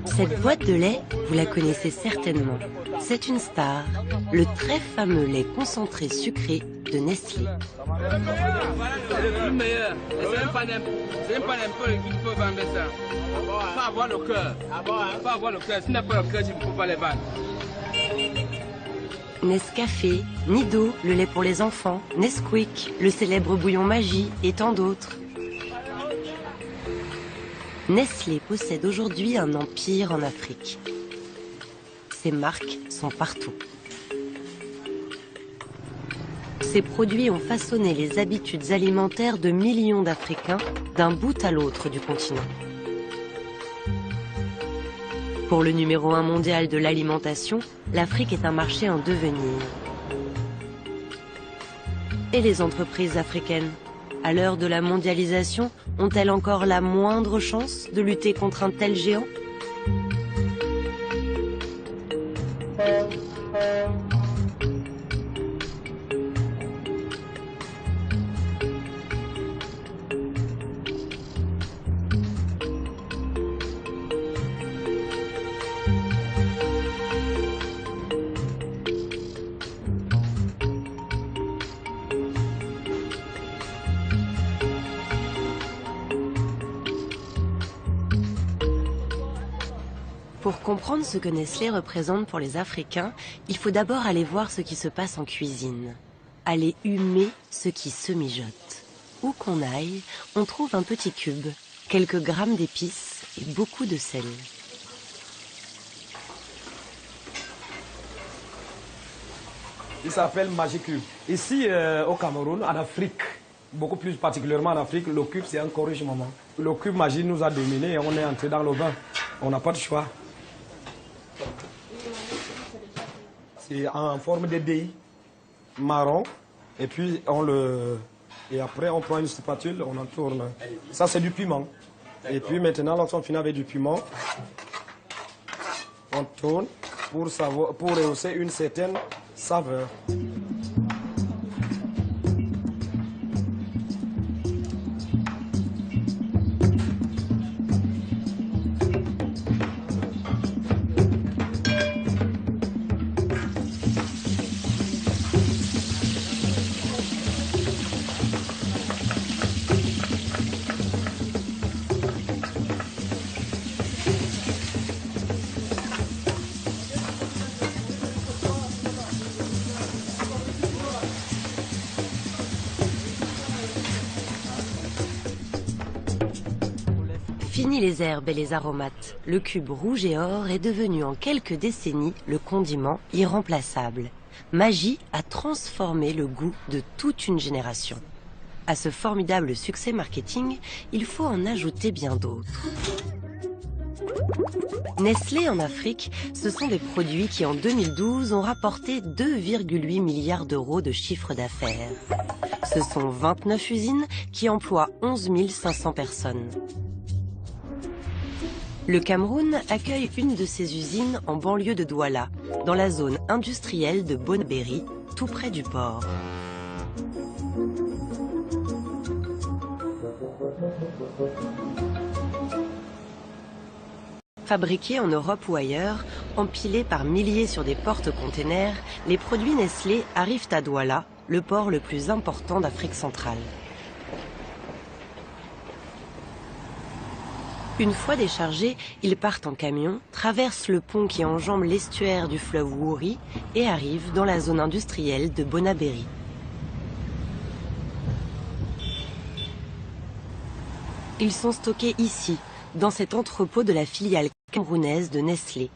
Cette boîte de lait, vous la connaissez certainement. C'est une star, le très fameux lait concentré sucré de Nestlé. C'est le plus meilleur. C'est un panel qui peut vendre ça. Il faut avoir le cœur. Il faut avoir le cœur. Si tu n'as pas le cœur, tu ne peux pas les vendre. Nescafé, Nido, le lait pour les enfants, Nesquik, le célèbre bouillon Maggi et tant d'autres. Nestlé possède aujourd'hui un empire en Afrique. Ses marques sont partout. Ces produits ont façonné les habitudes alimentaires de millions d'Africains d'un bout à l'autre du continent. Pour le numéro 1 mondial de l'alimentation, l'Afrique est un marché en devenir. Et les entreprises africaines, à l'heure de la mondialisation, ont-elles encore la moindre chance de lutter contre un tel géant ? Pour comprendre ce que Nestlé représente pour les Africains, il faut d'abord aller voir ce qui se passe en cuisine. Aller humer ce qui se mijote. Où qu'on aille, on trouve un petit cube, quelques grammes d'épices et beaucoup de sel. Il s'appelle Magicube. Ici, au Cameroun, en Afrique, beaucoup plus particulièrement en Afrique, le cube, c'est un corrige moment. Le cube Magie nous a dominé et on est entré dans le bain. On n'a pas de choix. C'est en forme de dés marron. Et puis, et après, on prend une spatule, on en tourne. Ça, c'est du piment. Et puis maintenant, lorsqu'on finit avec du piment, on tourne pour rehausser une certaine saveur. Fini les herbes et les aromates, le cube rouge et or est devenu en quelques décennies le condiment irremplaçable. Maggi a transformé le goût de toute une génération. À ce formidable succès marketing, il faut en ajouter bien d'autres. Nestlé en Afrique, ce sont des produits qui en 2012 ont rapporté 2,8 milliards d'euros de chiffre d'affaires. Ce sont 29 usines qui emploient 11 500 personnes. Le Cameroun accueille une de ces usines en banlieue de Douala, dans la zone industrielle de Bonabéry, tout près du port. Fabriqués en Europe ou ailleurs, empilés par milliers sur des porte-containers, les produits Nestlé arrivent à Douala, le port le plus important d'Afrique centrale. Une fois déchargés, ils partent en camion, traversent le pont qui enjambe l'estuaire du fleuve Wouri et arrivent dans la zone industrielle de Bonabéry. Ils sont stockés ici, dans cet entrepôt de la filiale camerounaise de Nestlé.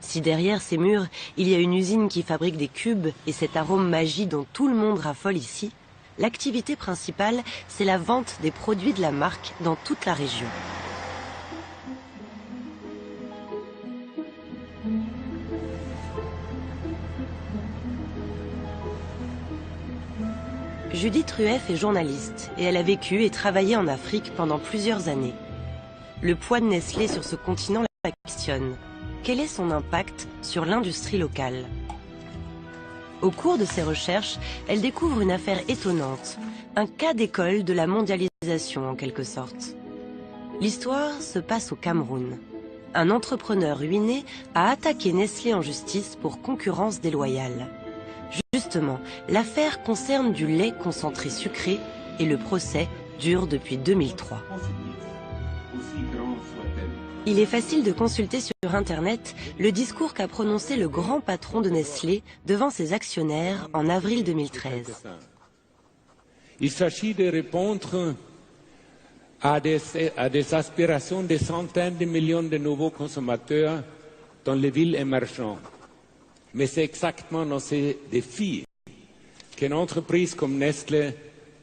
Si derrière ces murs, il y a une usine qui fabrique des cubes et cet arôme Maggi dont tout le monde raffole ici, l'activité principale, c'est la vente des produits de la marque dans toute la région. Judith Rueff est journaliste et elle a vécu et travaillé en Afrique pendant plusieurs années. Le poids de Nestlé sur ce continent la questionne. Quel est son impact sur l'industrie locale ? Au cours de ses recherches, elle découvre une affaire étonnante. Un cas d'école de la mondialisation en quelque sorte. L'histoire se passe au Cameroun. Un entrepreneur ruiné a attaqué Nestlé en justice pour concurrence déloyale. Justement, l'affaire concerne du lait concentré sucré et le procès dure depuis 2003. Il est facile de consulter sur Internet le discours qu'a prononcé le grand patron de Nestlé devant ses actionnaires en avril 2013. Il s'agit de répondre à des aspirations de centaines de millions de nouveaux consommateurs dans les villes émergentes. Mais c'est exactement dans ces défis qu'une entreprise comme Nestlé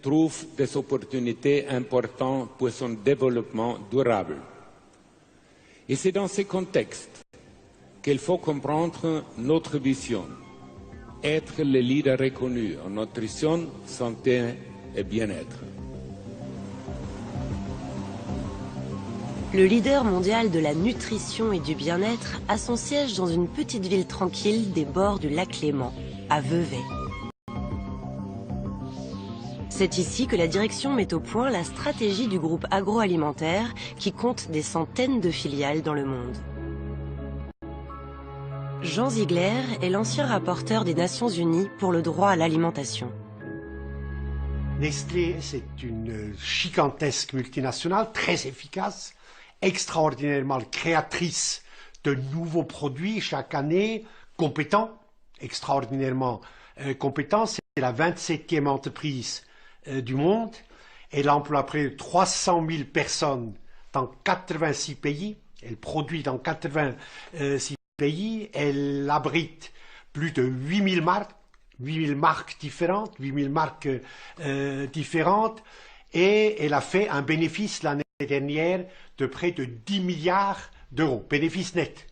trouve des opportunités importantes pour son développement durable. Et c'est dans ce contexte qu'il faut comprendre notre vision, être le leader reconnu en nutrition, santé et bien-être. Le leader mondial de la nutrition et du bien-être a son siège dans une petite ville tranquille des bords du lac Léman, à Vevey. C'est ici que la direction met au point la stratégie du groupe agroalimentaire qui compte des centaines de filiales dans le monde. Jean Ziegler est l'ancien rapporteur des Nations Unies pour le droit à l'alimentation. Nestlé, c'est une gigantesque multinationale, très efficace, extraordinairement créatrice de nouveaux produits chaque année, compétent, extraordinairement compétent. C'est la 27e entreprise du monde. Elle emploie près de 300 000 personnes dans 86 pays. Elle produit dans 86 pays. Elle abrite plus de 8000 marques différentes, 8000 marques différentes. Et elle a fait un bénéfice l'année dernière de près de 10 milliards d'euros. Bénéfice net.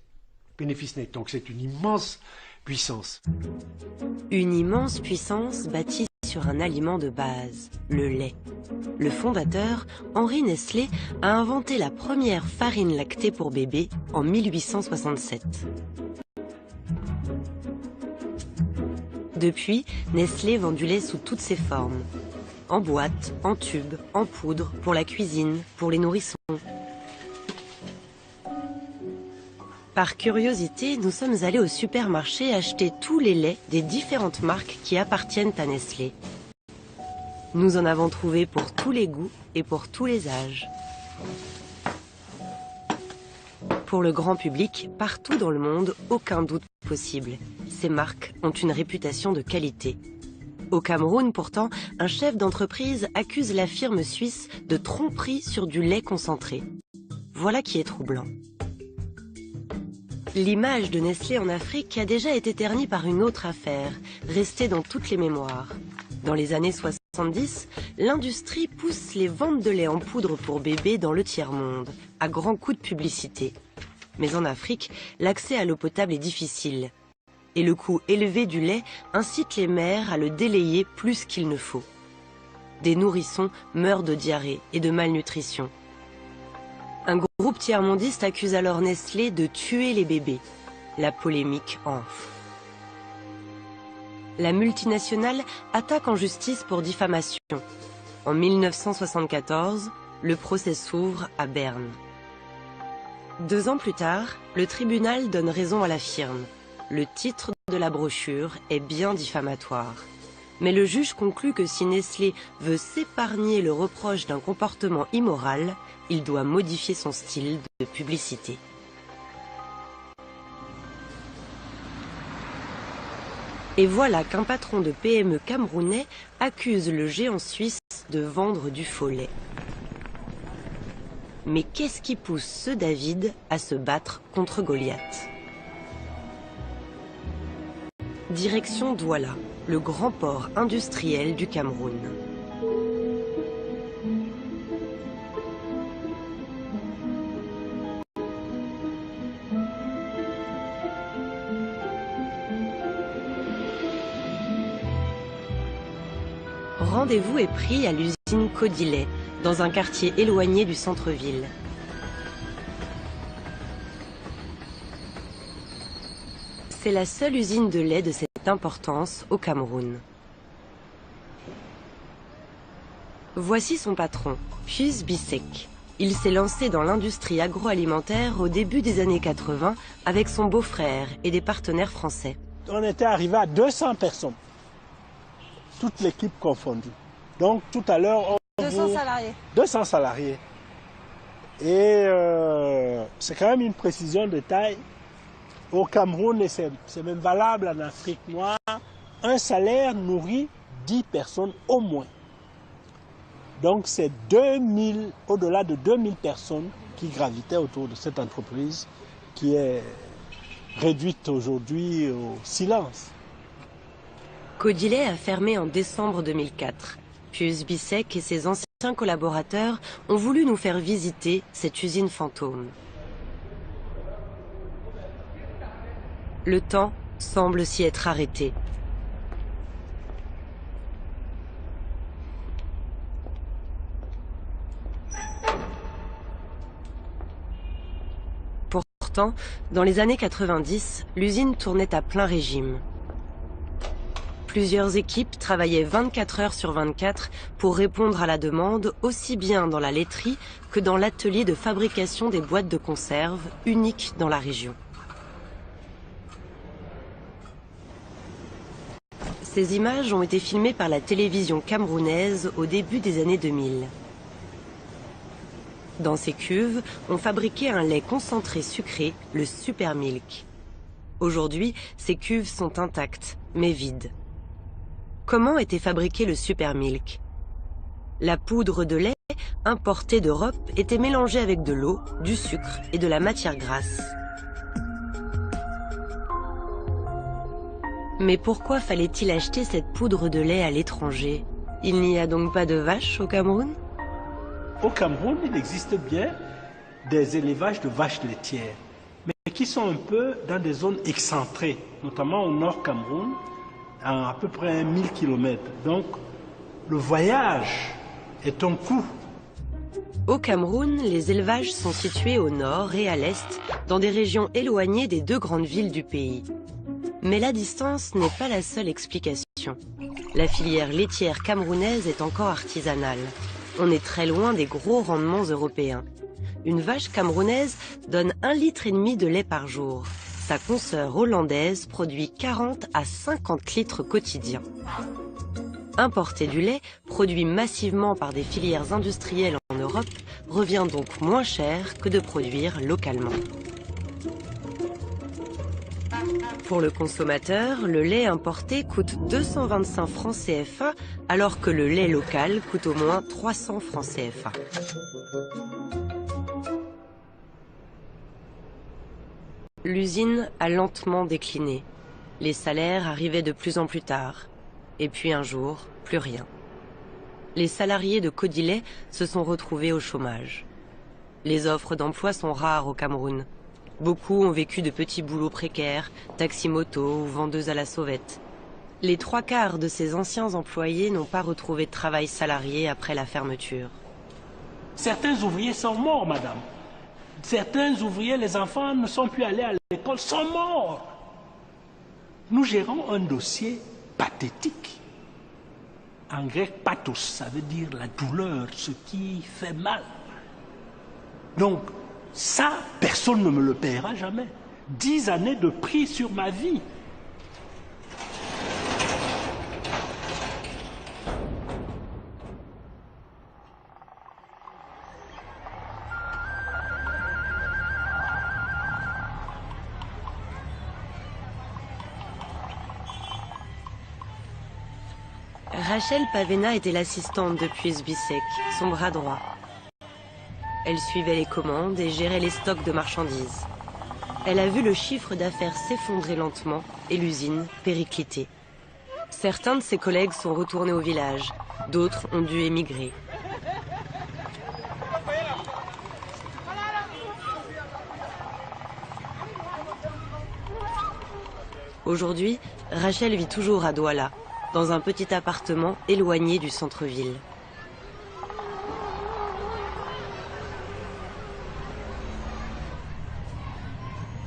Bénéfice net. Donc c'est une immense puissance. Une immense puissance bâtie sur un aliment de base, le lait. Le fondateur, Henri Nestlé, a inventé la première farine lactée pour bébé en 1867. Depuis, Nestlé vend du lait sous toutes ses formes. En boîte, en tube, en poudre, pour la cuisine, pour les nourrissons. Par curiosité, nous sommes allés au supermarché acheter tous les laits des différentes marques qui appartiennent à Nestlé. Nous en avons trouvé pour tous les goûts et pour tous les âges. Pour le grand public, partout dans le monde, aucun doute possible. Ces marques ont une réputation de qualité. Au Cameroun, pourtant, un chef d'entreprise accuse la firme suisse de tromperie sur du lait concentré. Voilà qui est troublant. L'image de Nestlé en Afrique a déjà été ternie par une autre affaire, restée dans toutes les mémoires. Dans les années 70, l'industrie pousse les ventes de lait en poudre pour bébés dans le tiers-monde, à grands coups de publicité. Mais en Afrique, l'accès à l'eau potable est difficile. Et le coût élevé du lait incite les mères à le délayer plus qu'il ne faut. Des nourrissons meurent de diarrhée et de malnutrition. Un groupe tiers-mondiste accuse alors Nestlé de tuer les bébés. La polémique enfle. La multinationale attaque en justice pour diffamation. En 1974, le procès s'ouvre à Berne. 2 ans plus tard, le tribunal donne raison à la firme. Le titre de la brochure est bien diffamatoire. Mais le juge conclut que si Nestlé veut s'épargner le reproche d'un comportement immoral, il doit modifier son style de publicité. Et voilà qu'un patron de PME camerounais accuse le géant suisse de vendre du faux lait. Mais qu'est-ce qui pousse ce David à se battre contre Goliath ? Direction Douala, le grand port industriel du Cameroun. Rendez-vous est pris à l'usine Codilet, dans un quartier éloigné du centre-ville. C'est la seule usine de lait de cette importance au Cameroun. Voici son patron, Pius Bissek. Il s'est lancé dans l'industrie agroalimentaire au début des années 80 avec son beau-frère et des partenaires français. On était arrivé à 200 personnes, toute l'équipe confondue. Donc tout à l'heure, 200 salariés. 200 salariés. Et c'est quand même une précision de taille. Au Cameroun, et c'est même valable en Afrique noire, un salaire nourrit 10 personnes au moins. Donc c'est au-delà de 2000 personnes qui gravitaient autour de cette entreprise qui est réduite aujourd'hui au silence. Codillet a fermé en décembre 2004. Pius Bissek et ses anciens collaborateurs ont voulu nous faire visiter cette usine fantôme. Le temps semble s'y être arrêté. Pourtant, dans les années 90, l'usine tournait à plein régime. Plusieurs équipes travaillaient 24 heures sur 24 pour répondre à la demande, aussi bien dans la laiterie que dans l'atelier de fabrication des boîtes de conserve, unique dans la région. Ces images ont été filmées par la télévision camerounaise au début des années 2000. Dans ces cuves, on fabriquait un lait concentré sucré, le Super Milk. Aujourd'hui, ces cuves sont intactes, mais vides. Comment était fabriqué le Super Milk? La poudre de lait, importée d'Europe, était mélangée avec de l'eau, du sucre et de la matière grasse. Mais pourquoi fallait-il acheter cette poudre de lait à l'étranger? Il n'y a donc pas de vaches au Cameroun? Au Cameroun, il existe bien des élevages de vaches laitières, mais qui sont un peu dans des zones excentrées, notamment au nord Cameroun, à peu près 1000 km. Donc, le voyage est un coût. Au Cameroun, les élevages sont situés au nord et à l'est, dans des régions éloignées des deux grandes villes du pays. Mais la distance n'est pas la seule explication. La filière laitière camerounaise est encore artisanale. On est très loin des gros rendements européens. Une vache camerounaise donne 1,5 litre de lait par jour. Sa consoeur hollandaise produit 40 à 50 litres quotidiens. Importer du lait, produit massivement par des filières industrielles en Europe, revient donc moins cher que de produire localement. Pour le consommateur, le lait importé coûte 225 francs CFA, alors que le lait local coûte au moins 300 francs CFA. L'usine a lentement décliné. Les salaires arrivaient de plus en plus tard. Et puis un jour, plus rien. Les salariés de Codillet se sont retrouvés au chômage. Les offres d'emploi sont rares au Cameroun. Beaucoup ont vécu de petits boulots précaires, taxi-moto ou vendeuses à la sauvette. Les 3/4 de ces anciens employés n'ont pas retrouvé de travail salarié après la fermeture. Certains ouvriers sont morts, madame. Certains ouvriers, les enfants ne sont plus allés à l'école, sont morts. Nous gérons un dossier pathétique. En grec, pathos, ça veut dire la douleur, ce qui fait mal. Donc, ça, personne ne me le paiera jamais. 10 années de prix sur ma vie. Rachel Pavena était l'assistante de Pius Bissek, son bras droit. Elle suivait les commandes et gérait les stocks de marchandises. Elle a vu le chiffre d'affaires s'effondrer lentement et l'usine péricliter. Certains de ses collègues sont retournés au village, d'autres ont dû émigrer. Aujourd'hui, Rachel vit toujours à Douala, dans un petit appartement éloigné du centre-ville.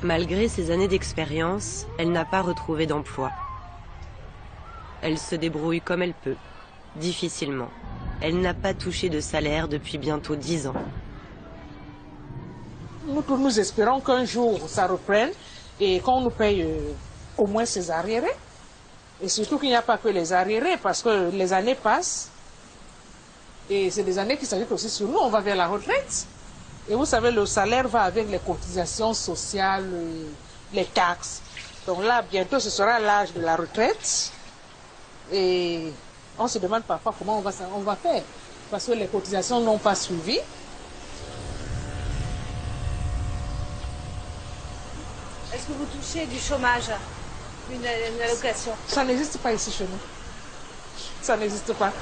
Malgré ses années d'expérience, elle n'a pas retrouvé d'emploi. Elle se débrouille comme elle peut, difficilement. Elle n'a pas touché de salaire depuis bientôt 10 ans. Nous espérons qu'un jour ça reprenne et qu'on nous paye au moins ces arriérés. Et surtout qu'il n'y a pas que les arriérés parce que les années passent et c'est des années qui s'ajoutent aussi sur nous. On va vers la retraite. Et vous savez, le salaire va avec les cotisations sociales, les taxes. Donc là, bientôt, ce sera l'âge de la retraite. Et on se demande parfois comment on va faire. Parce que les cotisations n'ont pas suivi. Est-ce que vous touchez du chômage, une allocation? Ça n'existe pas ici chez nous. Ça n'existe pas.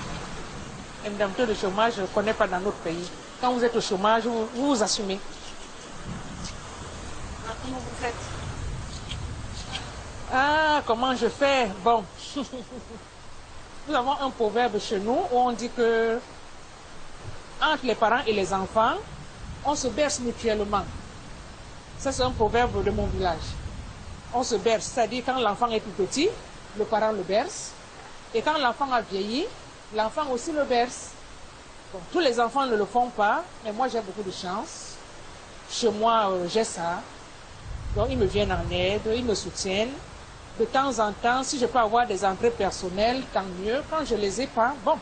L'indemnité de chômage, je ne connais pas dans notre pays. Quand vous êtes au chômage, vous assumez. Comment vous faites? Ah, comment je fais? Bon. Nous avons un proverbe chez nous où on dit que entre les parents et les enfants, on se berce mutuellement. Ça, c'est un proverbe de mon village. On se berce, c'est-à-dire quand l'enfant est tout petit, le parent le berce. Et quand l'enfant a vieilli, l'enfant aussi le berce. Bon, tous les enfants ne le font pas, mais moi j'ai beaucoup de chance. Chez moi, j'ai ça. Donc ils me viennent en aide, ils me soutiennent. De temps en temps, si je peux avoir des entrées personnelles, tant mieux. Quand je ne les ai pas, bon,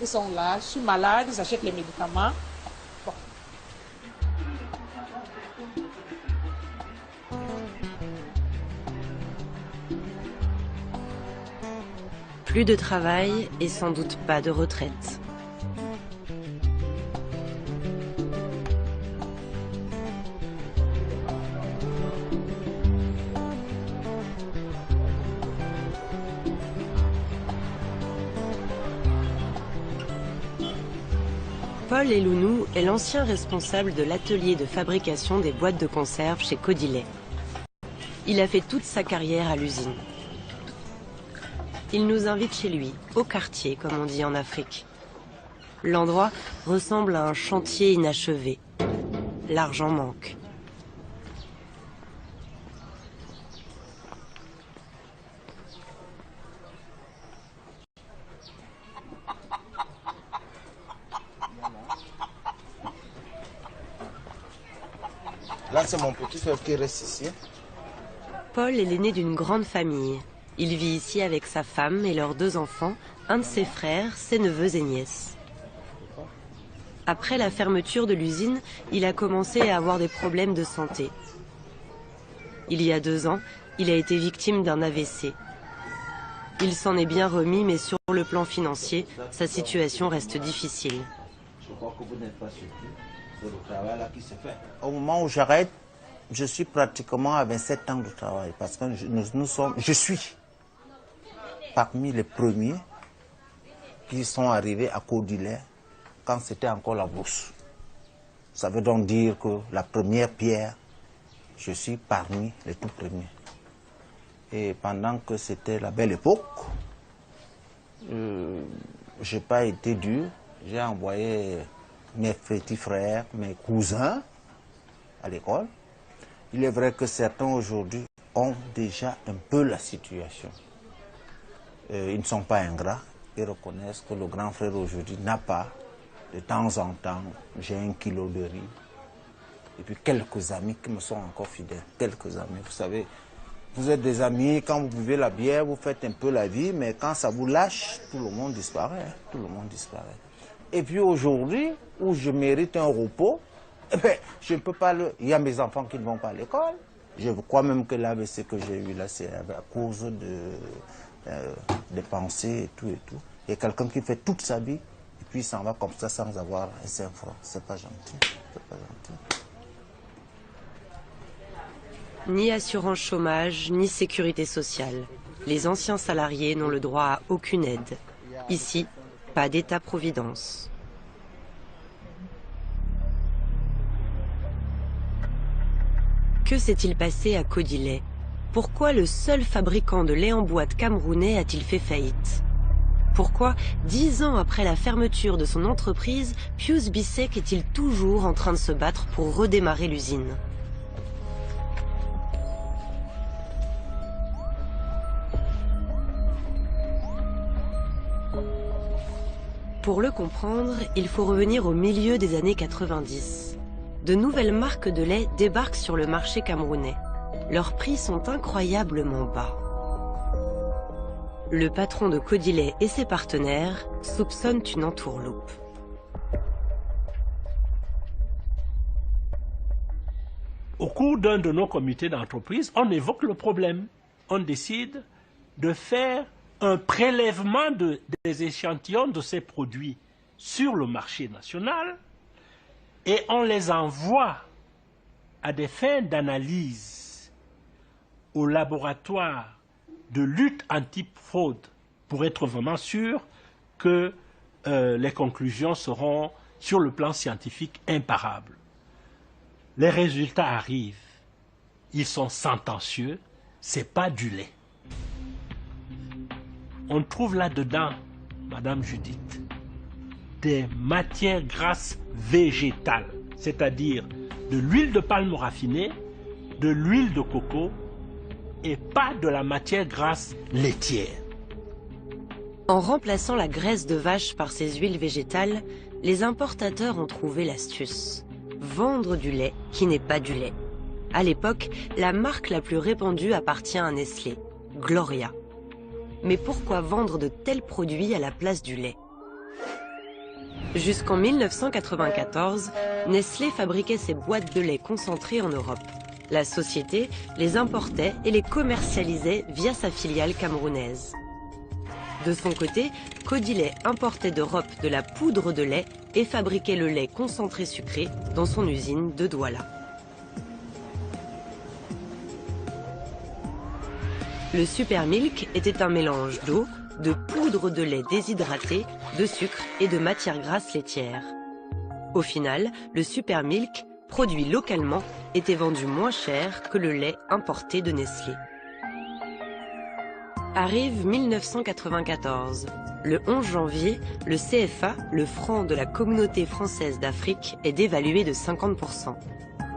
ils sont là, je suis malade, ils achètent les médicaments. Bon. Plus de travail et sans doute pas de retraite. Paul Elounou est l'ancien responsable de l'atelier de fabrication des boîtes de conserve chez Codilet. Il a fait toute sa carrière à l'usine. Il nous invite chez lui, au quartier, comme on dit en Afrique. L'endroit ressemble à un chantier inachevé. L'argent manque. Là, c'est mon petit frère qui reste ici. Paul est l'aîné d'une grande famille. Il vit ici avec sa femme et leurs 2 enfants, un de ses frères, ses neveux et nièces. Après la fermeture de l'usine, il a commencé à avoir des problèmes de santé. Il y a 2 ans, il a été victime d'un AVC. Il s'en est bien remis, mais sur le plan financier, sa situation reste difficile. Je crois que vous n'êtes pas surpris. C'est le travail là qui se fait. Au moment où j'arrête, je suis pratiquement à 27 ans de travail parce que je suis parmi les premiers qui sont arrivés à Codilet quand c'était encore la bourse. Ça veut donc dire que la première pierre, je suis parmi les tout premiers. Et pendant que c'était la belle époque, je n'ai pas été dur. J'ai envoyé mes petits frères, mes cousins à l'école. Il est vrai que certains aujourd'hui ont déjà un peu la situation. Ils ne sont pas ingrats. Ils reconnaissent que le grand frère aujourd'hui n'a pas. De temps en temps, j'ai 1 kilo de riz. Et puis quelques amis qui me sont encore fidèles. Quelques amis, vous savez. Vous êtes des amis, quand vous buvez la bière, vous faites un peu la vie, mais quand ça vous lâche, tout le monde disparaît. Hein, tout le monde disparaît. Et puis aujourd'hui, où je mérite un repos, eh bien, je ne peux pas le... Il y a mes enfants qui ne vont pas à l'école. Je crois même que l'AVC que j'ai eu là, c'est à cause des pensées et tout et tout. Il y a quelqu'un qui fait toute sa vie, et puis il s'en va comme ça sans avoir un 5 francs. C'est pas gentil. C'est pas gentil. Ni assurance chômage, ni sécurité sociale. Les anciens salariés n'ont le droit à aucune aide. Ici, pas d'État-providence. Que s'est-il passé à Codilet? Pourquoi le seul fabricant de lait en boîte camerounais a-t-il fait faillite? Pourquoi, 10 ans après la fermeture de son entreprise, Pius Bissek est-il toujours en train de se battre pour redémarrer l'usine? Pour le comprendre, il faut revenir au milieu des années 90. De nouvelles marques de lait débarquent sur le marché camerounais. Leurs prix sont incroyablement bas. Le patron de Codilait et ses partenaires soupçonnent une entourloupe. Au cours d'un de nos comités d'entreprise, on évoque le problème. On décide de faire un prélèvement des échantillons de ces produits sur le marché national et on les envoie à des fins d'analyse au laboratoire de lutte anti-fraude pour être vraiment sûr que les conclusions seront, sur le plan scientifique, imparables. Les résultats arrivent, ils sont sentencieux, c'est pas du lait. On trouve là-dedans, Madame Judith, des matières grasses végétales, c'est-à-dire de l'huile de palme raffinée, de l'huile de coco et pas de la matière grasse laitière. En remplaçant la graisse de vache par ces huiles végétales, les importateurs ont trouvé l'astuce. Vendre du lait qui n'est pas du lait. À l'époque, la marque la plus répandue appartient à Nestlé, Gloria. Mais pourquoi vendre de tels produits à la place du lait? Jusqu'en 1994, Nestlé fabriquait ses boîtes de lait concentrées en Europe. La société les importait et les commercialisait via sa filiale camerounaise. De son côté, Codilait importait d'Europe de la poudre de lait et fabriquait le lait concentré sucré dans son usine de Douala. Le Super Milk était un mélange d'eau, de poudre de lait déshydraté, de sucre et de matière grasse laitière. Au final, le Super Milk, produit localement, était vendu moins cher que le lait importé de Nestlé. Arrive 1994. Le 11 janvier, le CFA, le franc de la Communauté française d'Afrique, est dévalué de 50%.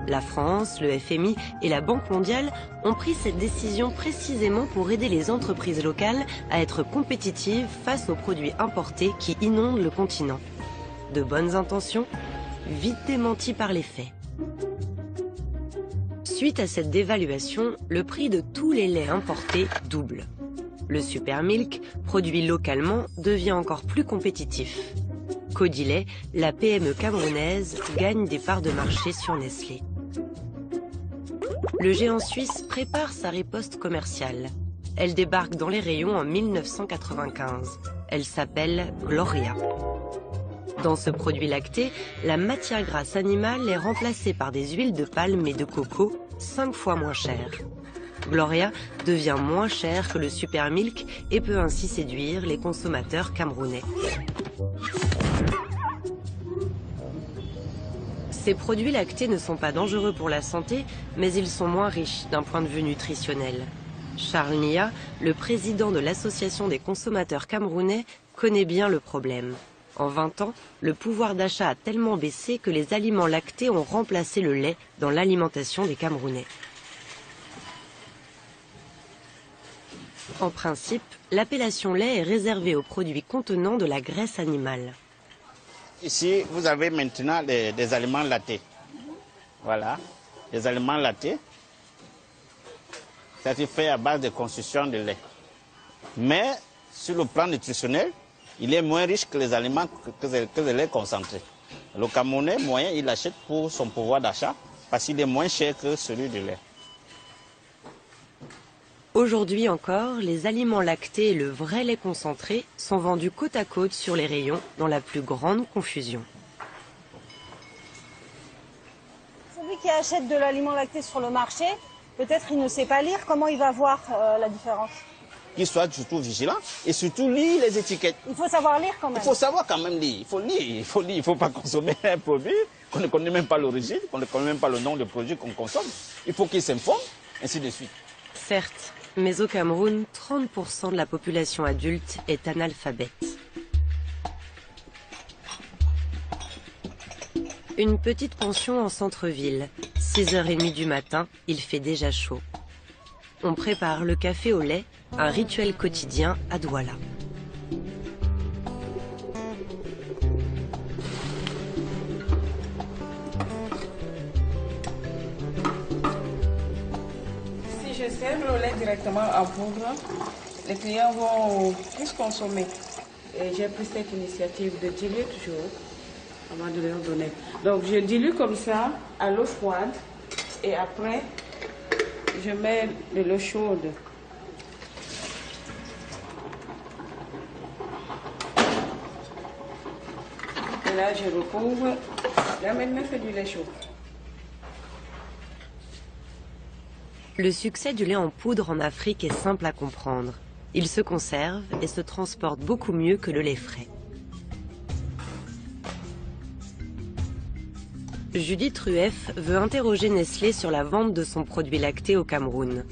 La France, le FMI et la Banque mondiale ont pris cette décision précisément pour aider les entreprises locales à être compétitives face aux produits importés qui inondent le continent. De bonnes intentions, vite démenties par les faits. Suite à cette dévaluation, le prix de tous les laits importés double. Le Super Milk, produit localement, devient encore plus compétitif. Codilait, la PME camerounaise, gagne des parts de marché sur Nestlé. Le géant suisse prépare sa riposte commerciale. Elle débarque dans les rayons en 1995. Elle s'appelle Gloria. Dans ce produit lacté, la matière grasse animale est remplacée par des huiles de palme et de coco 5 fois moins chères. Gloria devient moins cher que le Super Milk et peut ainsi séduire les consommateurs camerounais. Ces produits lactés ne sont pas dangereux pour la santé, mais ils sont moins riches d'un point de vue nutritionnel. Charles Nia, le président de l'Association des consommateurs camerounais, connaît bien le problème. En 20 ans, le pouvoir d'achat a tellement baissé que les aliments lactés ont remplacé le lait dans l'alimentation des Camerounais. En principe, l'appellation lait est réservée aux produits contenant de la graisse animale. Ici, vous avez maintenant des aliments lactés. Voilà, des aliments lactés. C'est fait à base de construction de lait. Mais, sur le plan nutritionnel, il est moins riche que les aliments que le lait concentré. Le Camerounais moyen, il achète pour son pouvoir d'achat parce qu'il est moins cher que celui du lait. Aujourd'hui encore, les aliments lactés et le vrai lait concentré sont vendus côte à côte sur les rayons dans la plus grande confusion. Celui qui achète de l'aliment lacté sur le marché, peut-être il ne sait pas lire, comment il va voir la différence? Qu'il soit surtout vigilant et surtout lire les étiquettes. Il faut savoir lire quand même. Il faut savoir quand même lire. Il faut lire. Il ne faut pas consommer un produit qu'on ne connaît même pas l'origine, qu'on ne connaît même pas le nom du produit qu'on consomme. Il faut qu'il s'informe, ainsi de suite. Certes, mais au Cameroun, 30% de la population adulte est analphabète. Une petite pension en centre-ville. 6h30 du matin, il fait déjà chaud. On prépare le café au lait, un rituel quotidien à Douala. je sers le lait directement en poudre, les clients vont plus consommer. Et j'ai pris cette initiative de diluer toujours avant de leur donner. Donc je dilue comme ça à l'eau froide et après je mets de l'eau chaude. Et là je recouvre. Là maintenant c'est du lait chaud. Le succès du lait en poudre en Afrique est simple à comprendre. Il se conserve et se transporte beaucoup mieux que le lait frais. Judith Rueff veut interroger Nestlé sur la vente de son produit lacté au Cameroun.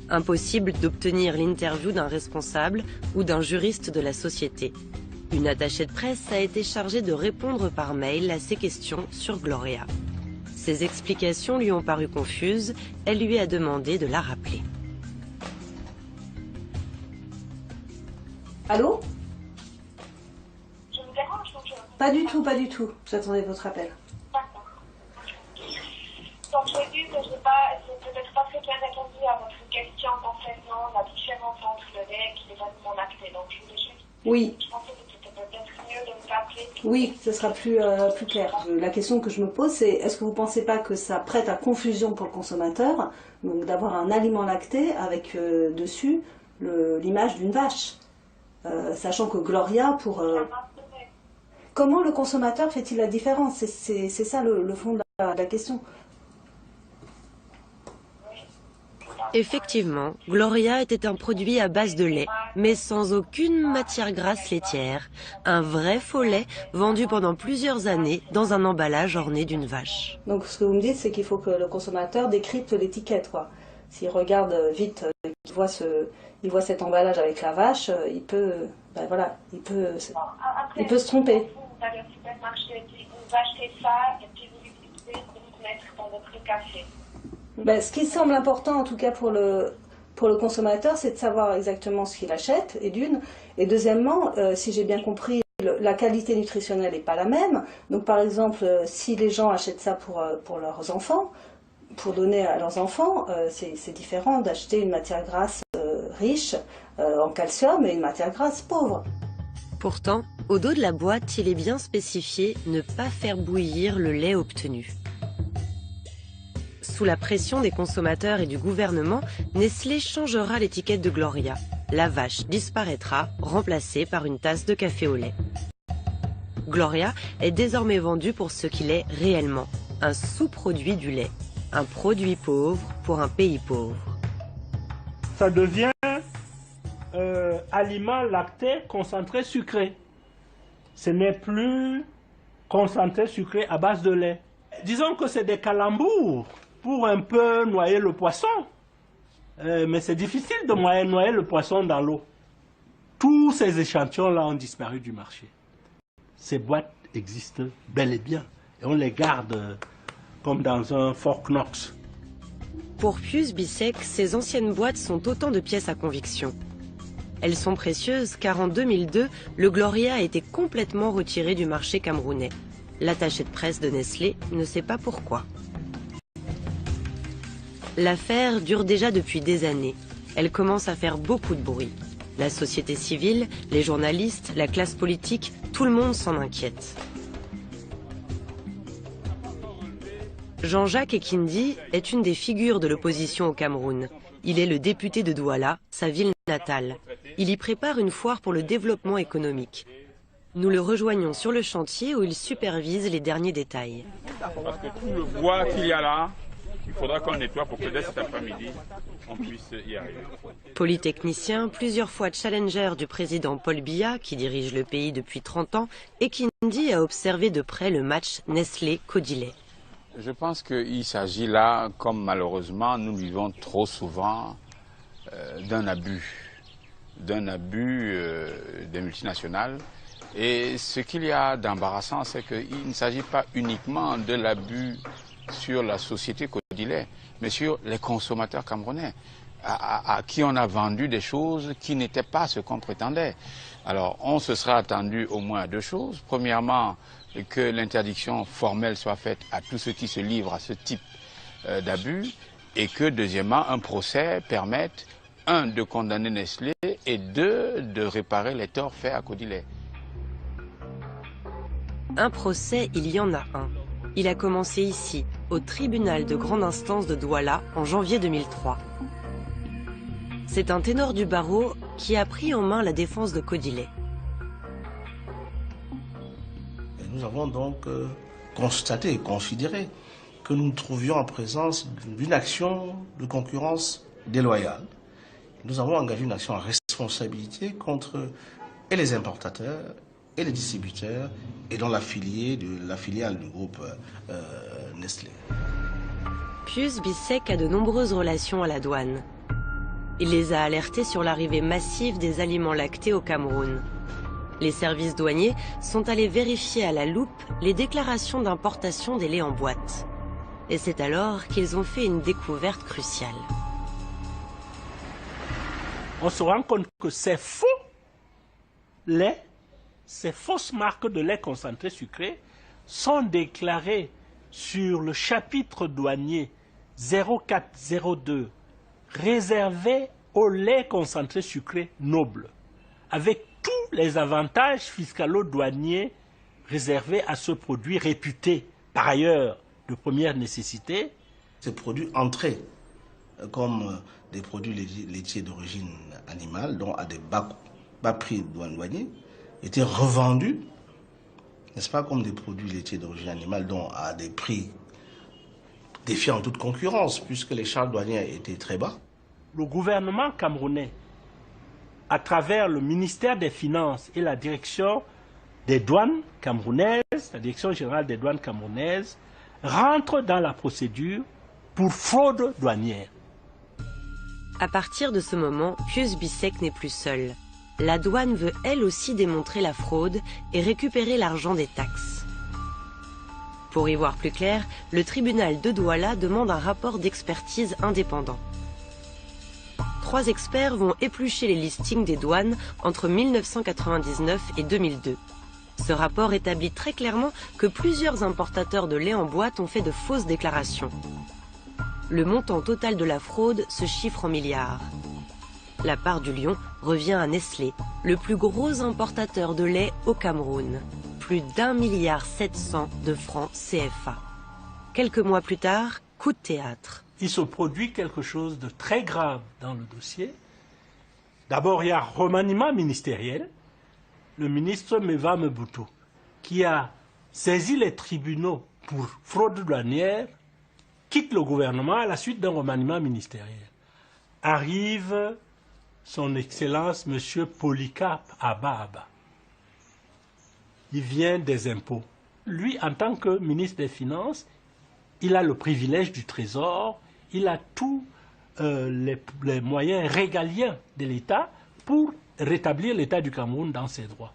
Impossible d'obtenir l'interview d'un responsable ou d'un juriste de la société. Une attachée de presse a été chargée de répondre par mail à ses questions sur Gloria. Ses explications lui ont paru confuses, elle lui a demandé de la rappeler. Allô? Je vous dérange donc Pas du tout, pas du tout. J'attendais votre appel. D'accord. Donc j'ai vu que je n'ai peut-être pas très bien répondu à votre question concernant la différence entre le lait et les aliments lactés. Donc je voulais juste... Oui. Je pensais que c'était peut-être mieux de me rappeler. Oui, ce sera plus clair. La question que je me pose, c'est est-ce que vous ne pensez pas que ça prête à confusion pour le consommateur, donc d'avoir un aliment lacté avec dessus l'image d'une vache, sachant que Gloria, comment le consommateur fait-il la différence? C'est ça le fond de la question. Effectivement, Gloria était un produit à base de lait, mais sans aucune matière grasse laitière. Un vrai faux lait vendu pendant plusieurs années dans un emballage orné d'une vache. Donc ce que vous me dites, c'est qu'il faut que le consommateur décrypte l'étiquette, quoi. S'il regarde vite, qu'il voit cet emballage avec la vache, il peut se tromper. Vous allez au supermarché, vous achetez ça et puis vous l'utilisez pour vous mettre dans votre café. Ce qui semble important, en tout cas pour le consommateur, c'est de savoir exactement ce qu'il achète, et d'une. Et deuxièmement, si j'ai bien compris, la qualité nutritionnelle n'est pas la même. Donc par exemple, si les gens achètent ça pour leurs enfants, pour donner à leurs enfants, c'est différent d'acheter une matière grasse riche en calcium et une matière grasse pauvre. Pourtant, au dos de la boîte, il est bien spécifié « ne pas faire bouillir le lait obtenu ». Sous la pression des consommateurs et du gouvernement, Nestlé changera l'étiquette de Gloria. La vache disparaîtra, remplacée par une tasse de café au lait. Gloria est désormais vendu pour ce qu'il est réellement, un sous-produit du lait. Un produit pauvre pour un pays pauvre. Ça devient aliment lacté concentré sucré. Ce n'est plus concentré sucré à base de lait. Disons que c'est des calembours pour un peu noyer le poisson. Mais c'est difficile de noyer le poisson dans l'eau. Tous ces échantillons-là ont disparu du marché. Ces boîtes existent bel et bien. Et on les garde comme dans un Fort Knox. Pour Pius Bissek, ces anciennes boîtes sont autant de pièces à conviction. Elles sont précieuses car en 2002, le Gloria a été complètement retiré du marché camerounais. L'attaché de presse de Nestlé ne sait pas pourquoi. L'affaire dure déjà depuis des années. Elle commence à faire beaucoup de bruit. La société civile, les journalistes, la classe politique, tout le monde s'en inquiète. Jean-Jacques Ekindi est une des figures de l'opposition au Cameroun. Il est le député de Douala, sa ville natale. Il y prépare une foire pour le développement économique. Nous le rejoignons sur le chantier où il supervise les derniers détails. Parce que tout le bois qu'il y a là, il faudra qu'on nettoie pour que dès cet après-midi, on puisse y arriver. Polytechnicien, plusieurs fois challenger du président Paul Biya, qui dirige le pays depuis 30 ans, Ekindi a observé de près le match Nestlé-Codilet. Je pense qu'il s'agit là, comme malheureusement nous vivons trop souvent, d'un abus des multinationales. Et ce qu'il y a d'embarrassant, c'est qu'il ne s'agit pas uniquement de l'abus sur la société Codilet, mais sur les consommateurs camerounais, à qui on a vendu des choses qui n'étaient pas ce qu'on prétendait. Alors, on se sera attendu au moins à deux choses. Premièrement, que l'interdiction formelle soit faite à tous ceux qui se livrent à ce type d'abus. et que deuxièmement, un procès permette, un, de condamner Nestlé et deux, de réparer les torts faits à Codilait. Un procès, il y en a un. Il a commencé ici, au tribunal de grande instance de Douala, en janvier 2003. C'est un ténor du barreau qui a pris en main la défense de Codilait. Nous avons donc constaté et considéré que nous nous trouvions en présence d'une action de concurrence déloyale. Nous avons engagé une action en responsabilité contre et les importateurs et les distributeurs et dans la filiale du groupe Nestlé. Pius Bissek a de nombreuses relations à la douane. Il les a alertés sur l'arrivée massive des aliments lactés au Cameroun. Les services douaniers sont allés vérifier à la loupe les déclarations d'importation des laits en boîte. Et c'est alors qu'ils ont fait une découverte cruciale. On se rend compte que ces faux laits, ces fausses marques de lait concentré sucré sont déclarées sur le chapitre douanier 0402 réservé au lait concentré sucré noble, avec tous les avantages fiscalo-douaniers réservés à ce produit réputé par ailleurs de première nécessité. Ces produits entrés comme des produits laitiers d'origine animale, dont à des bas prix douaniers, étaient revendus, n'est-ce pas, comme des produits laitiers d'origine animale, dont à des prix défiant toute concurrence, puisque les charges douanières étaient très bas. Le gouvernement camerounais, à travers le ministère des Finances et la direction des douanes camerounaises, la direction générale des douanes camerounaises, rentre dans la procédure pour fraude douanière. À partir de ce moment, Pius Bissek n'est plus seul. La douane veut elle aussi démontrer la fraude et récupérer l'argent des taxes. Pour y voir plus clair, le tribunal de Douala demande un rapport d'expertise indépendant. 3 experts vont éplucher les listings des douanes entre 1999 et 2002. Ce rapport établit très clairement que plusieurs importateurs de lait en boîte ont fait de fausses déclarations. Le montant total de la fraude se chiffre en milliards. La part du lion revient à Nestlé, le plus gros importateur de lait au Cameroun. Plus d'1,7 milliard de francs CFA. Quelques mois plus tard, coup de théâtre. Il se produit quelque chose de très grave dans le dossier. D'abord, il y a remaniement ministériel. Le ministre Meva Mebutu, qui a saisi les tribunaux pour fraude douanière, quitte le gouvernement à la suite d'un remaniement ministériel. Arrive son Excellence M. Polycarpe Abba. Il vient des impôts. Lui, en tant que ministre des Finances, il a le privilège du Trésor, il a tous les moyens régaliens de l'État pour rétablir l'État du Cameroun dans ses droits.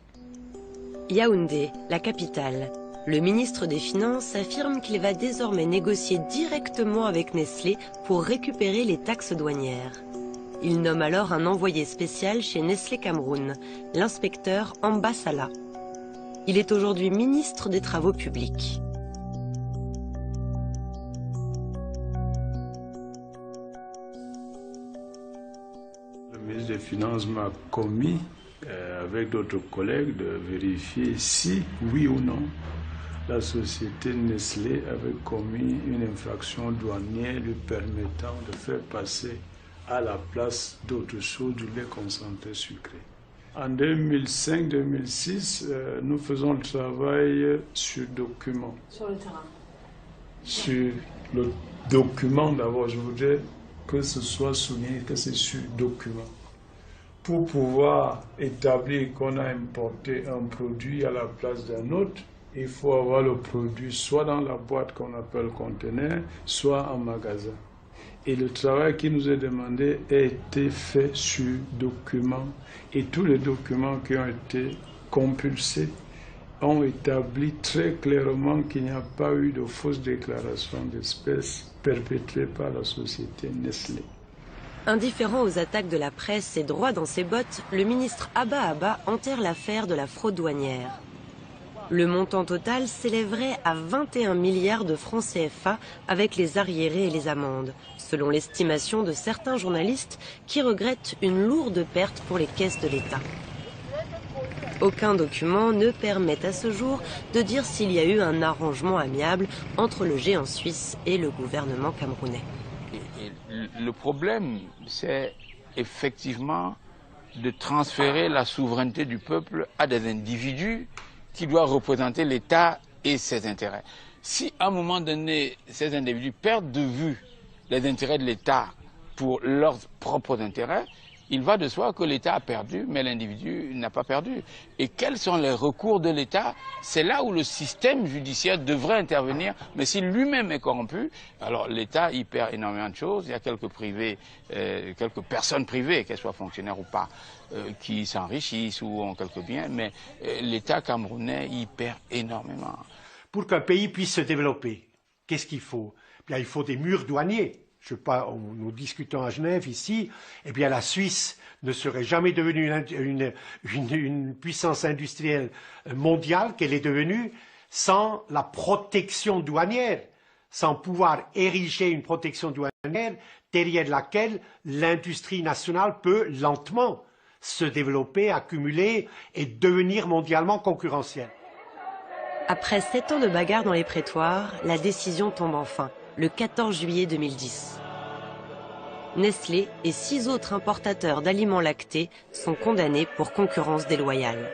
Yaoundé, la capitale. Le ministre des Finances affirme qu'il va désormais négocier directement avec Nestlé pour récupérer les taxes douanières. Il nomme alors un envoyé spécial chez Nestlé Cameroun, l'inspecteur Amba Sala. Il est aujourd'hui ministre des Travaux publics. Le ministre des Finances m'a commis, avec d'autres collègues, de vérifier si, oui ou non, la société Nestlé avait commis une infraction douanière lui permettant de faire passer à la place d'autres choses du lait concentré sucré. En 2005-2006, nous faisons le travail sur document. Sur le terrain. Sur le document d'abord, je voudrais que ce soit souligné que c'est sur document. Pour pouvoir établir qu'on a importé un produit à la place d'un autre, il faut avoir le produit soit dans la boîte qu'on appelle conteneur, soit en magasin. Et le travail qui nous est demandé a été fait sur document. Et tous les documents qui ont été compulsés ont établi très clairement qu'il n'y a pas eu de fausses déclarations d'espèces perpétrées par la société Nestlé. Indifférent aux attaques de la presse et droit dans ses bottes, le ministre Abba enterre l'affaire de la fraude douanière. Le montant total s'élèverait à 21 milliards de francs CFA avec les arriérés et les amendes, selon l'estimation de certains journalistes qui regrettent une lourde perte pour les caisses de l'État. Aucun document ne permet à ce jour de dire s'il y a eu un arrangement amiable entre le géant suisse et le gouvernement camerounais. Le problème, c'est effectivement de transférer la souveraineté du peuple à des individus qui doivent représenter l'État et ses intérêts. Si à un moment donné, ces individus perdent de vue les intérêts de l'État pour leurs propres intérêts, il va de soi que l'État a perdu, mais l'individu n'a pas perdu. Et quels sont les recours de l'État? C'est là où le système judiciaire devrait intervenir, mais s'il lui-même est corrompu, alors l'État y perd énormément de choses. Il y a quelques privés, quelques personnes privées, qu'elles soient fonctionnaires ou pas, qui s'enrichissent ou ont quelques biens, mais l'État camerounais y perd énormément. Pour qu'un pays puisse se développer, qu'est-ce qu'il faut? Bien, il faut des murs douaniers. Je sais pas, nous discutons à Genève ici, eh bien la Suisse ne serait jamais devenue une puissance industrielle mondiale qu'elle est devenue sans la protection douanière, sans pouvoir ériger une protection douanière derrière laquelle l'industrie nationale peut lentement se développer, accumuler et devenir mondialement concurrentielle. Après 7 ans de bagarre dans les prétoires, la décision tombe enfin, le 14 juillet 2010. Nestlé et 6 autres importateurs d'aliments lactés sont condamnés pour concurrence déloyale.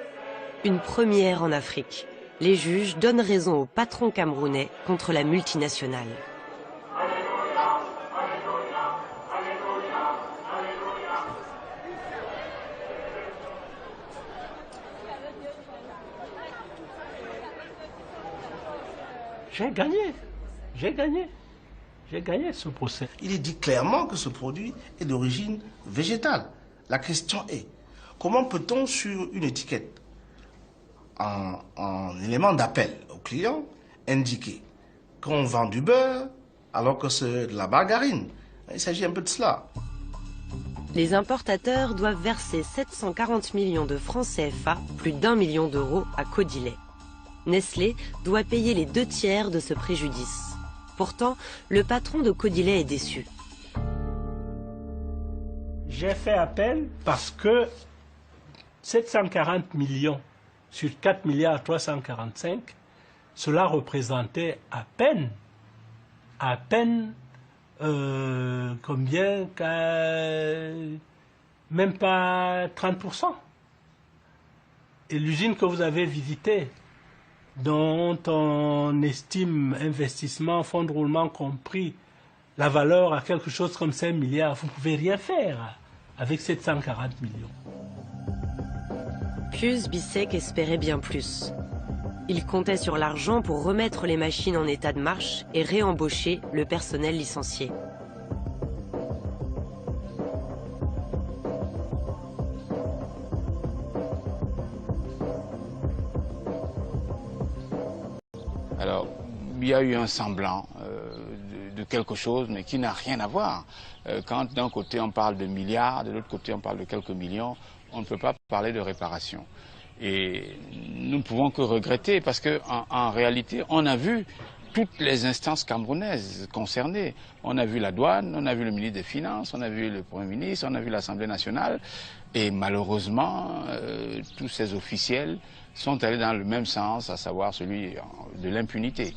Une première en Afrique. Les juges donnent raison au patron camerounais contre la multinationale. J'ai gagné. J'ai gagné. J'ai gagné ce procès. Il est dit clairement que ce produit est d'origine végétale. La question est, comment peut-on sur une étiquette, en élément d'appel au client, indiquer qu'on vend du beurre alors que c'est de la margarine? Il s'agit un peu de cela. Les importateurs doivent verser 740 millions de francs CFA, plus d'1 million d'euros à Codilet. Nestlé doit payer les 2 tiers de ce préjudice. Pourtant, le patron de Codilet est déçu. J'ai fait appel parce que 740 millions sur 4 milliards 345, cela représentait à peine combien, même pas 30%. Et l'usine que vous avez visitée, dont on estime investissement, fonds de roulement compris, la valeur à quelque chose comme 5 milliards, vous ne pouvez rien faire avec 740 millions. Pius Bissek espérait bien plus. Il comptait sur l'argent pour remettre les machines en état de marche et réembaucher le personnel licencié. Alors, il y a eu un semblant de quelque chose, mais qui n'a rien à voir. Quand d'un côté on parle de milliards, de l'autre côté on parle de quelques millions, on ne peut pas parler de réparation. Et nous ne pouvons que regretter, parce qu'en réalité, on a vu toutes les instances camerounaises concernées. On a vu la douane, on a vu le ministre des Finances, on a vu le Premier ministre, on a vu l'Assemblée nationale. Et malheureusement, tous ces officiels sont allés dans le même sens, à savoir celui de l'impunité.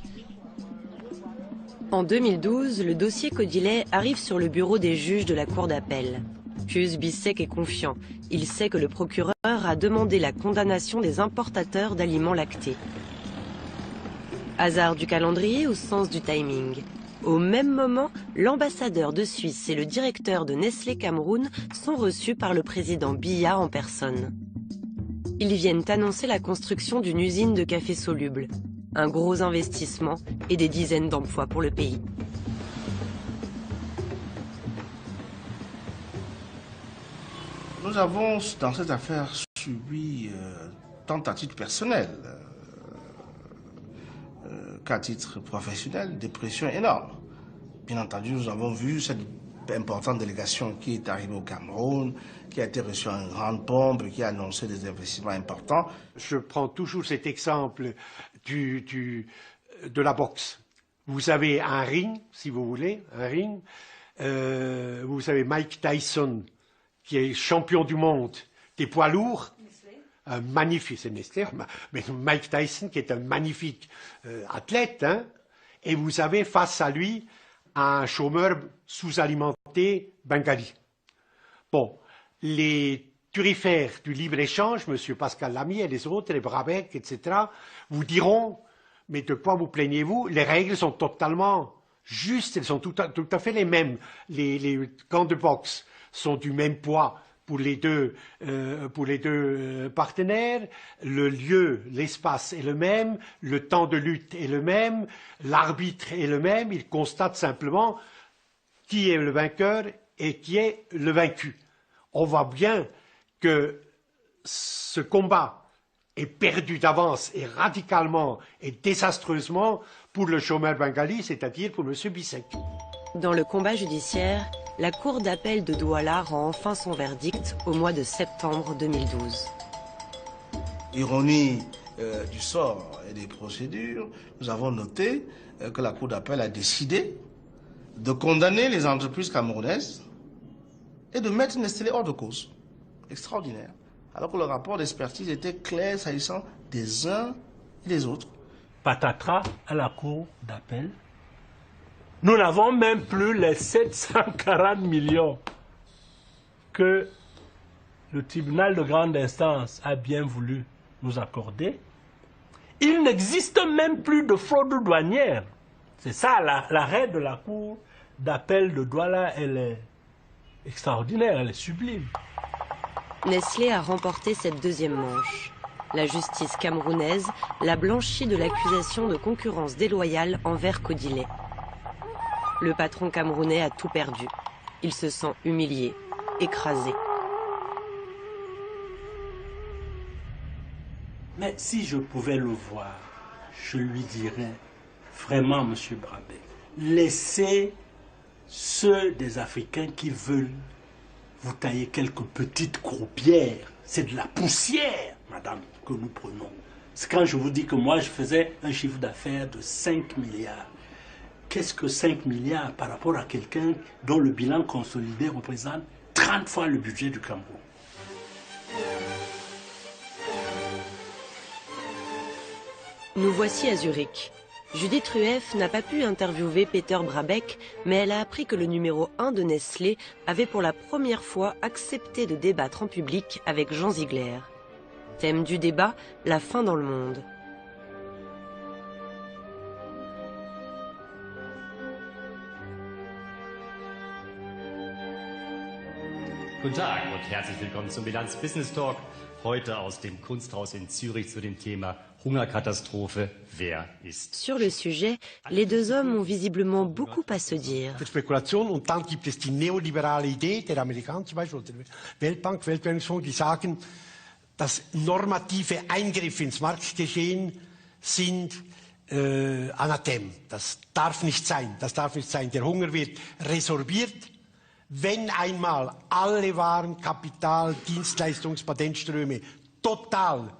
En 2012, le dossier Codilet arrive sur le bureau des juges de la cour d'appel. Pius Bissek est confiant. Il sait que le procureur a demandé la condamnation des importateurs d'aliments lactés. Hasard du calendrier au sens du timing. Au même moment, l'ambassadeur de Suisse et le directeur de Nestlé Cameroun sont reçus par le président Biya en personne. Ils viennent annoncer la construction d'une usine de café soluble. Un gros investissement et des dizaines d'emplois pour le pays. Nous avons, dans cette affaire, subi, tant à titre personnel qu'à titre professionnel, des pressions énormes. Bien entendu, nous avons vu cette importante délégation qui est arrivée au Cameroun, qui a été reçue en grande pompe, qui a annoncé des investissements importants. Je prends toujours cet exemple de la boxe. Vous avez un ring, si vous voulez, un ring. Vous avez Mike Tyson, qui est champion du monde des poids lourds. Un magnifique, c'est Nestlé, mais Mike Tyson, qui est un magnifique athlète. Hein, et vous avez face à lui un chômeur sous-alimenté bengali. Bon, les turifères du libre-échange, M. Pascal Lamy et les autres, les Brabec, etc., vous diront, mais de quoi vous plaignez-vous? Les règles sont totalement justes, elles sont tout à fait les mêmes. Les camps de boxe sont du même poids pour les deux partenaires, le lieu, l'espace est le même, le temps de lutte est le même, l'arbitre est le même, il constate simplement qui est le vainqueur et qui est le vaincu. On voit bien que ce combat est perdu d'avance et radicalement et désastreusement pour le chômeur bengali, c'est-à-dire pour M. Bissek. Dans le combat judiciaire, la Cour d'appel de Douala rend enfin son verdict au mois de septembre 2012. Ironie du sort et des procédures, nous avons noté que la Cour d'appel a décidé de condamner les entreprises camerounaises et de mettre Nestlé hors de cause. Extraordinaire. Alors que le rapport d'expertise était clair s'agissant des uns et des autres. Patatras à la Cour d'appel. Nous n'avons même plus les 740 millions que le tribunal de grande instance a bien voulu nous accorder. Il n'existe même plus de fraude douanière. C'est ça, l'arrêt de la Cour d'appel de Douala, elle est extraordinaire, elle est sublime. Nestlé a remporté cette deuxième manche. La justice camerounaise l'a blanchi de l'accusation de concurrence déloyale envers Codilet. Le patron camerounais a tout perdu. Il se sent humilié, écrasé. Mais si je pouvais le voir, je lui dirais vraiment, M. Brabec, laissez ceux des Africains qui veulent vous tailler quelques petites croupières. C'est de la poussière, madame, que nous prenons. C'est quand je vous dis que moi, je faisais un chiffre d'affaires de 5 milliards. Qu'est-ce que 5 milliards par rapport à quelqu'un dont le bilan consolidé représente 30 fois le budget du Cameroun? Nous voici à Zurich. Judith Rueff n'a pas pu interviewer Peter Brabec, mais elle a appris que le numéro 1 de Nestlé avait pour la première fois accepté de débattre en public avec Jean Ziegler. Thème du débat, la faim dans le monde. Guten Tag und herzlich willkommen zum Bilanz Business Talk. Heute aus dem Kunsthaus in Zürich zu dem Thema Hungerkatastrophe. Wer ist? Sur le sujet, les deux hommes ont visiblement beaucoup à se dire. Spekulation und dann gibt es die neoliberale Idee der Amerikaner zum Beispiel, der Weltbank, Weltwährungsfonds, die sagen, dass normative Eingriffe ins Marktgeschehen sind Anathem. Das darf nicht sein. Das darf nicht sein. Der Hunger wird resorbiert. Wenn einmal alle Waren, Kapital, Dienstleistungs-, Patentströme total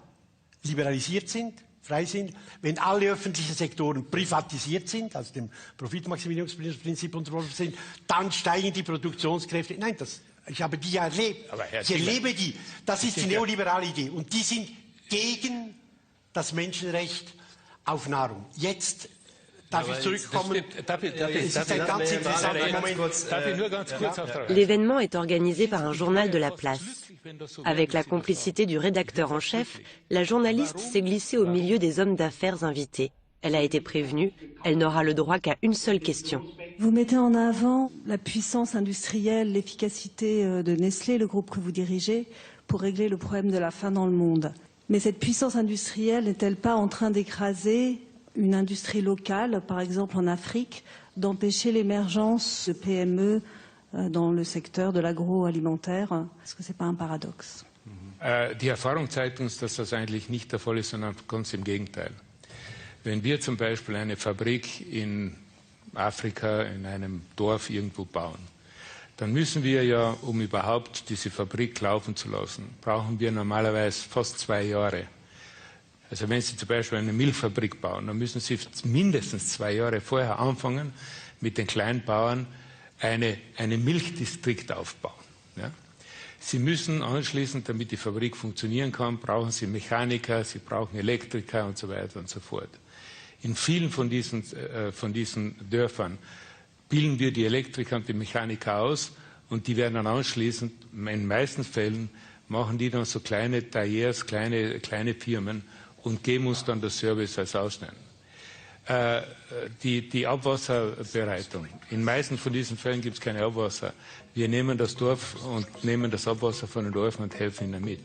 liberalisiert sind, frei sind, wenn alle öffentlichen Sektoren privatisiert sind, also dem Profitmaximierungsprinzip unterworfen sind, dann steigen die Produktionskräfte. Nein, ich habe die ja erlebt. Ich erlebe die. Das ist die neoliberale Idee. Und die sind gegen das Menschenrecht auf Nahrung. Jetzt L'événement est organisé par un journal de la place. Avec la complicité du rédacteur en chef, la journaliste s'est glissée au milieu des hommes d'affaires invités. Elle a été prévenue, elle n'aura le droit qu'à une seule question. Vous mettez en avant la puissance industrielle, l'efficacité de Nestlé, le groupe que vous dirigez, pour régler le problème de la faim dans le monde. Mais cette puissance industrielle n'est-elle pas en train d'écraser une industrie locale, par exemple en Afrique, d'empêcher l'émergence de PME dans le secteur de l'agroalimentaire? Est-ce que ce n'est pas un paradoxe? Die Erfahrung zeigt uns, dass das eigentlich nicht der Fall ist, sondern ganz im Gegenteil. Wenn wir zum Beispiel eine Fabrik in Afrika, in einem Dorf irgendwo bauen dann müssen wir ja, um überhaupt diese Fabrik laufen zu lassen, brauchen wir normalerweise fast 2 Jahre. Also wenn Sie zum Beispiel eine Milchfabrik bauen, dann müssen Sie mindestens 2 Jahre vorher anfangen, mit den Kleinbauern einen Milchdistrikt aufbauen. Ja? Sie müssen anschließend, damit die Fabrik funktionieren kann, brauchen Sie Mechaniker, Sie brauchen Elektriker und so weiter und so fort. In vielen von diesen Dörfern bilden wir die Elektriker und die Mechaniker aus und die werden dann anschließend, in den meisten Fällen, machen die dann so kleine Tailleurs, kleine Firmen und geben uns dann das Service als Ausschneiden. Die Abwasserbereitung. In den meisten von diesen Fällen gibt es keine Abwasser. Wir nehmen das Dorf und nehmen das Abwasser von den Dörfern und helfen ihnen damit.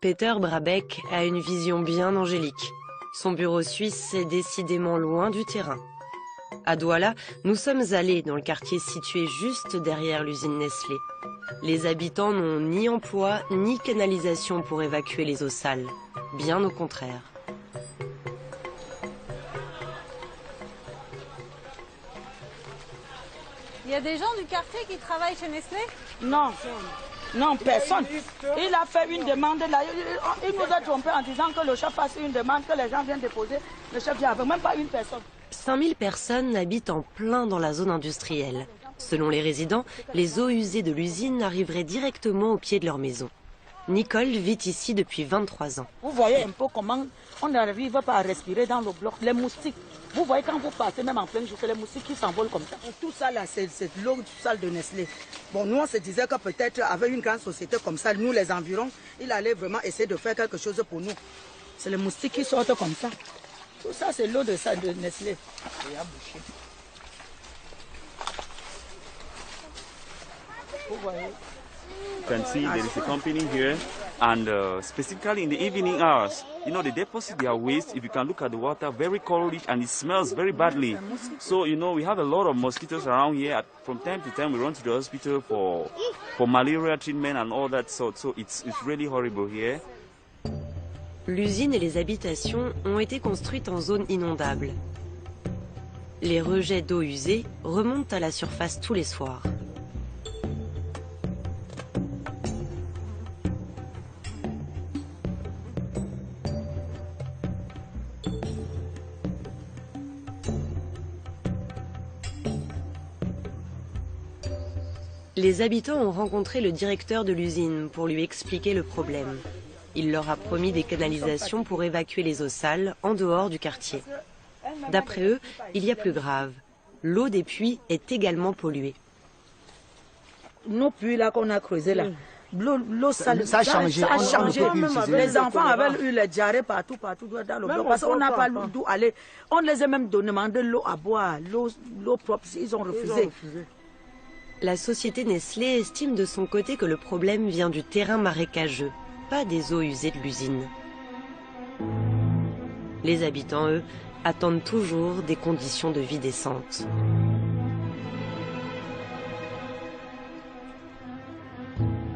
Peter Brabeck a une vision bien angélique. Son bureau suisse est décidément loin du terrain. À Douala, nous sommes allés dans le quartier situé juste derrière l'usine Nestlé. Les habitants n'ont ni emploi ni canalisation pour évacuer les eaux sales. Bien au contraire. Il y a des gens du quartier qui travaillent chez Nestlé? Non, non, personne. Il a fait une demande là. Il nous a trompé en disant que le chef fasse une demande, que les gens viennent déposer. Le chef vient avec même pas une personne. 5000 personnes habitent en plein dans la zone industrielle. Selon les résidents, les eaux usées de l'usine arriveraient directement au pied de leur maison. Nicole vit ici depuis 23 ans. Vous voyez un peu comment on n'arrive pas à respirer dans le bloc. Les moustiques, vous voyez quand vous passez même en plein jour, c'est les moustiques qui s'envolent comme ça. Tout ça là, c'est l'eau sale de Nestlé. Bon, nous on se disait que peut-être avec une grande société comme ça, nous les environs, il allait vraiment essayer de faire quelque chose pour nous. C'est les moustiques qui sortent comme ça. Tout ça c'est l'eau de Nestlé. Vous voyez. You can see there is a company here, and specifically in the evening hours, you know, they deposit their waste. If you can look at the water, very colorish, and it smells very badly. So, you know, we have a lot of mosquitoes around here. From time to time, we run to the hospital for malaria treatment and all that sort. So it's really horrible here. L'usine et les habitations ont été construites en zone inondable. Les rejets d'eau usée remontent à la surface tous les soirs. Les habitants ont rencontré le directeur de l'usine pour lui expliquer le problème. Il leur a promis des canalisations pour évacuer les eaux sales en dehors du quartier. D'après eux, il y a plus grave. L'eau des puits est également polluée. Nos puits là qu'on a creusés là, l'eau sale, ça a changé. Les enfants avaient eu les diarrhées partout dans le bloc parce qu'on n'a pas d'où aller. On les a même demandé l'eau à boire, l'eau propre, ils ont refusé. La société Nestlé estime de son côté que le problème vient du terrain marécageux, pas des eaux usées de l'usine. Les habitants, eux, attendent toujours des conditions de vie décentes.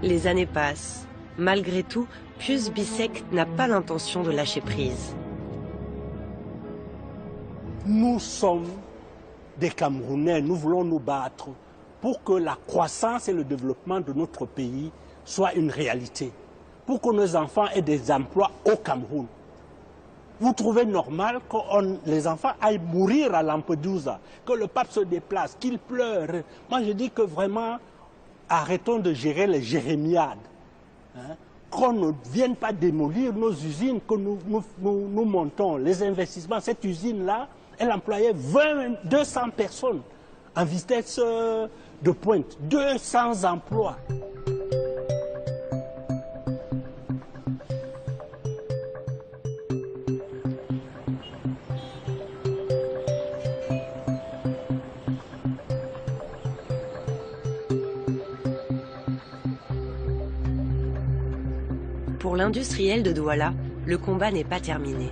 Les années passent. Malgré tout, Pius Bissek n'a pas l'intention de lâcher prise. Nous sommes des Camerounais, nous voulons nous battre pour que la croissance et le développement de notre pays soient une réalité, pour que nos enfants aient des emplois au Cameroun. Vous trouvez normal que les enfants aillent mourir à Lampedusa, que le pape se déplace, qu'il pleure? Moi je dis que vraiment, arrêtons de gérer les jérémiades. Hein? Qu'on ne vienne pas démolir nos usines que nous montons, les investissements. Cette usine-là, elle employait 200 personnes en vitesse de pointe, 200 emplois. Pour l'industriel de Douala, le combat n'est pas terminé.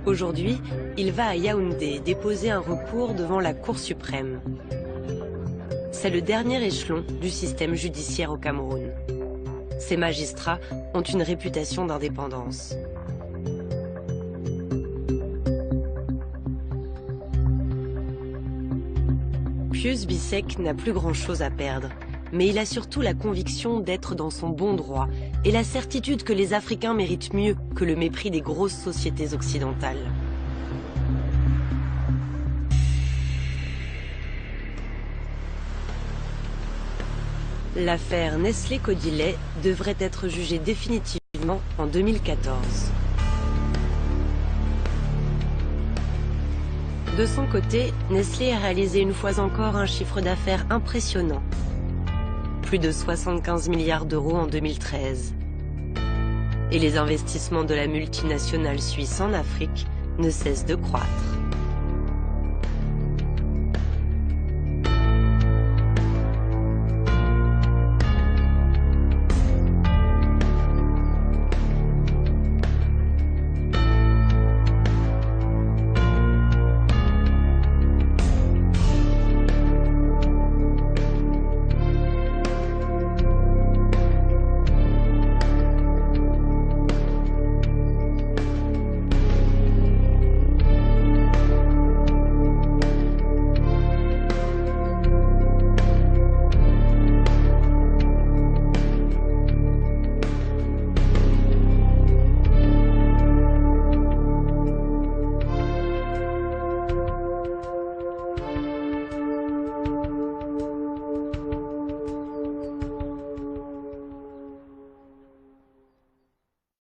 Aujourd'hui, il va à Yaoundé déposer un recours devant la Cour suprême. C'est le dernier échelon du système judiciaire au Cameroun. Ces magistrats ont une réputation d'indépendance. Pius Bissek n'a plus grand-chose à perdre, mais il a surtout la conviction d'être dans son bon droit et la certitude que les Africains méritent mieux que le mépris des grosses sociétés occidentales. L'affaire Nestlé-Codilet devrait être jugée définitivement en 2014. De son côté, Nestlé a réalisé une fois encore un chiffre d'affaires impressionnant. Plus de 75 milliards d'euros en 2013. Et les investissements de la multinationale suisse en Afrique ne cessent de croître.